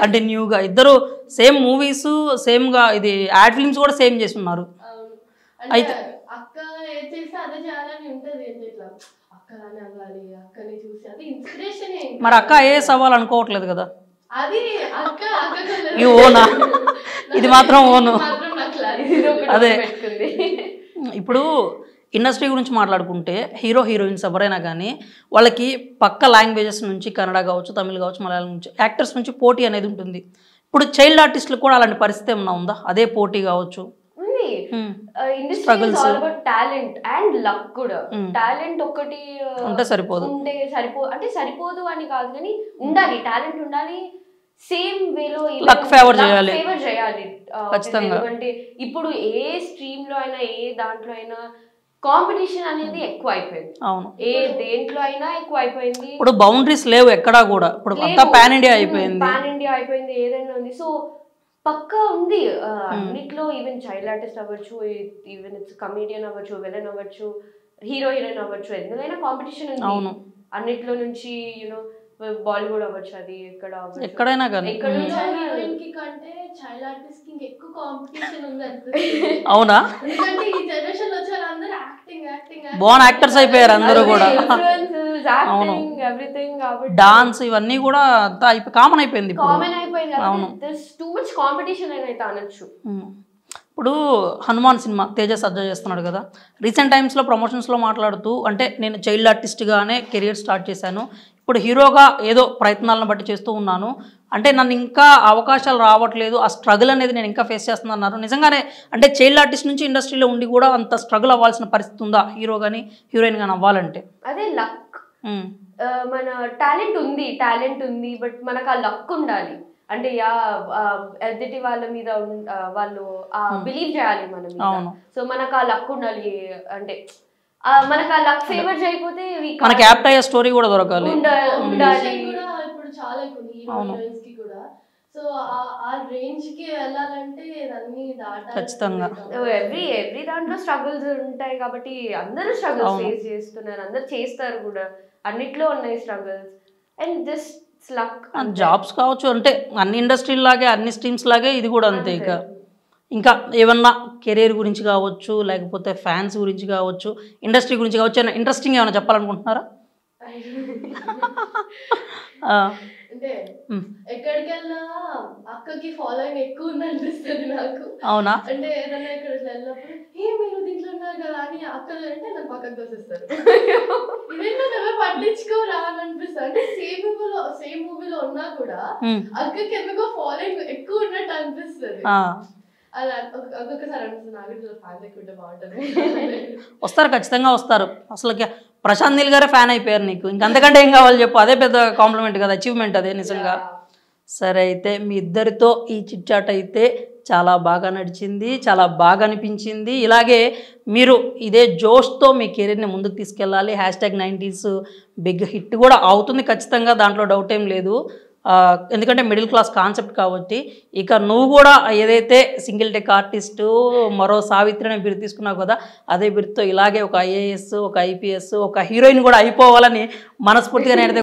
అంటే న్యూగా ఇద్దరు సేమ్ మూవీస్ సేమ్గా ఇది యాడ్ ఫిల్మ్స్ కూడా సేమ్ చేస్తున్నారు. అయితే అక్క ఏం చేస్తే అదే చేయాలని ఉంటుంది. ఇట్లా అక్కలానే అవ్వాలి, అక్కని చూసి అది ఇన్స్పిరేషన్. మరి అక్క ఐఏఎస్ అవ్వాలనుకోవట్లేదు కదా? అది అక్క ఈ ఓనా ఇది మాత్రం ఓను. అదే ఇప్పుడు ఇండస్ట్రీ గురించి మాట్లాడుకుంటే హీరో హీరోయిన్స్ ఎవరైనా కానీ వాళ్ళకి పక్క లాంగ్వేజెస్ నుంచి కన్నడ కావచ్చు, తమిళ్ కావచ్చు, మలయాళం నుంచి యాక్టర్స్ నుంచి పోటీ అనేది ఉంటుంది. ఇప్పుడు చైల్డ్ ఆర్టిస్టులకు కూడా అలాంటి పరిస్థితి ఏమన్నా ఉందా? అదే పోటీ కావచ్చు. టాలెంట్ అండ్ లక్ కూడా. టాలెంట్ ఒకటి ఉంటే సరిపోదు, అంటే సరిపోదు అని కాదు కానీ ఉండాలి, టాలెంట్ ఉండాలి. సేమ్ వేలో లక్ ఫేవర్ చేయాలి. ఎందుకంటే ఇప్పుడు ఏ స్ట్రీమ్ లో అయినా ఏ దాంట్లో అయినా కాంపిటీషన్ అనేది ఎక్కువ అయిపోయింది. అవును, ఏ దేంట్లో అయినా ఎక్కువ అయిపోయింది. ఇప్పుడు బౌండరీస్ లేవు ఎక్కడా కూడా. ఇప్పుడు అంతా పాన్ ఇండియా అయిపోయింది, ఏదైనా ఉంది. సో పక్కా ఉంది అన్నిట్లో. ఈవెన్ చైల్డ్ ఆర్టిస్ట్ అవ్వచ్చు, ఈవెన్ ఇట్స్ కమీడియన్ అవ్వచ్చు, విలన్ అవ్వచ్చు, హీరోయిన్ అవ్వచ్చు, ఎందుకైనా కాంపిటీషన్ ఉంది అన్నిట్లో నుంచి. యూనో బాలీవుడ్ అవ్వచ్చు, అది ఎక్కడైనా కానీ. కంటే చైల్డ్ ఆర్టిస్ట్ కి ఎక్కువ కాంపిటీషన్ ఉంది. అవునా? ఎందుకంటే ఈ జనరేషన్ లో వచ్చే వాళ్ళందరూ యాక్టింగ్ బాన్ యాక్టర్స్ అయిపోయారు అందరూ కూడా. అవును, డాన్స్ ఇవన్నీ కూడా కామన్ అయిపోయింది. అవును, టూ మచ్ కాంపిటీషన్ అయితే అనొచ్చు. ఇప్పుడు హనుమాన్ సినిమా తేజ సజ్జా చేస్తున్నాడు కదా. రీసెంట్ టైమ్స్లో ప్రమోషన్స్లో మాట్లాడుతూ అంటే నేను చైల్డ్ ఆర్టిస్ట్గానే కెరియర్ స్టార్ట్ చేశాను, ఇప్పుడు హీరోగా ఏదో ప్రయత్నాలను బట్టి చేస్తూ ఉన్నాను, అంటే నన్ను ఇంకా అవకాశాలు రావట్లేదు, ఆ స్ట్రగుల్ అనేది నేను ఇంకా ఫేస్ చేస్తున్నాను అన్నారు. నిజంగానే అంటే చైల్డ్ ఆర్టిస్ట్ నుంచి ఇండస్ట్రీలో ఉండి కూడా అంత స్ట్రగుల్ అవ్వాల్సిన పరిస్థితి ఉందా హీరో కానీ హీరోయిన్ కానీ అవ్వాలంటే? అదే లక్. మన టాలెంట్ ఉంది బట్ మనకు ఆ లక్ ఉండాలి. అంటే ఎదుటి వాళ్ళ మీద వాళ్ళు బిలీవ్ చేయాలి మన మీద. సో మనకు ఆ లక్ ఉండాలి. అంటే మనకు ఆ లక్ ఫేవర్ చేయకపోతే మనకి యాప్ట్ అయ్యే స్టోరీ కూడా దొరకాలి. ఇప్పుడు చాలా ఎక్కువ హీరోయిన్స్ కి కూడా. సో ఆ రేంజ్ కి వెళ్ళాలంటే అన్ని దాటాలి ఖచ్చితంగా. ఎవ్రీ దాంట్లో స్ట్రగుల్స్ ఉంటాయి కాబట్టి అందరూ స్ట్రగుల్స్ ఫేస్ చేస్తున్నారు, అందరూ చేస్తారు కూడా. అన్నిట్లో ఉన్నాయి struggles. And just luck. Jobs కావచ్చు, అంటే అన్ని ఇండస్ట్రీల లాగే అన్ని స్ట్రీమ్స్ లాగే ఇది కూడా అంతే. ఇంకా ఏమన్నా కెరీర్ గురించి కావచ్చు, లేకపోతే ఫ్యాన్స్ గురించి కావచ్చు, ఇండస్ట్రీ గురించి కావచ్చు, ఇంట్రెస్టింగ్ ఏమైనా చెప్పాలనుకుంటున్నారా? అంటే ఎక్కడికెళ్ళినా అక్కకి ఫాలోయింగ్ ఎక్కువ ఉంది అనిపిస్తుంది నాకు. అవునా? అంటే ఏదైనా ఇక్కడ వెళ్ళినప్పుడు మీరు దీంట్లో ఉన్నారు కదా అని అక్కలు అంటే నాకు పక్కకు దోసేస్తారు. ఇదేంటో పట్టించుకోరా అని అనిపిస్తుంది. అంటే సేమ్ మూవీలో ఉన్నా కూడా అక్కకి ఎందుకో ఫాలోయింగ్ ఎక్కువ ఉన్నట్టు అనిపిస్తుంది. అలా ఒక్కొక్కసారి అనిపిస్తుంది నాకు ఫ్యాన్ ఎక్కుంటే బాగుంటుంది. వస్తారు, ఖచ్చితంగా వస్తారు. అసలు ప్రశాంత్ నీల్ గారే ఫ్యాన్ అయిపోయారు నీకు, ఇంకంతకంటే ఏం కావాలి చెప్పు? అదే పెద్ద కాంప్లిమెంట్ కదా, అచీవ్మెంట్ అదే నిజంగా. సరే, అయితే మీ ఇద్దరితో ఈ చిట్ చాట్ అయితే చాలా బాగా నడిచింది, చాలా బాగా అనిపించింది. ఇలాగే మీరు ఇదే జోష్తో మీ కెరీర్ని ముందుకు తీసుకెళ్ళాలి. #90s బిగ్ హిట్ కూడా అవుతుంది ఖచ్చితంగా, దాంట్లో డౌట్ ఏం లేదు. ఎందుకంటే మిడిల్ క్లాస్ కాన్సెప్ట్ కాబట్టి. ఇక నువ్వు కూడా ఏదైతే సింగిల్ టెక్ ఆర్టిస్టు మరో సావిత్రి అనే బిరుదు తీసుకున్నావు కదా, అదే బిరుదుతో ఇలాగే ఒక IAS, ఒక IPS, ఒక హీరోయిన్ కూడా అయిపోవాలని మనస్ఫూర్తిగా నేను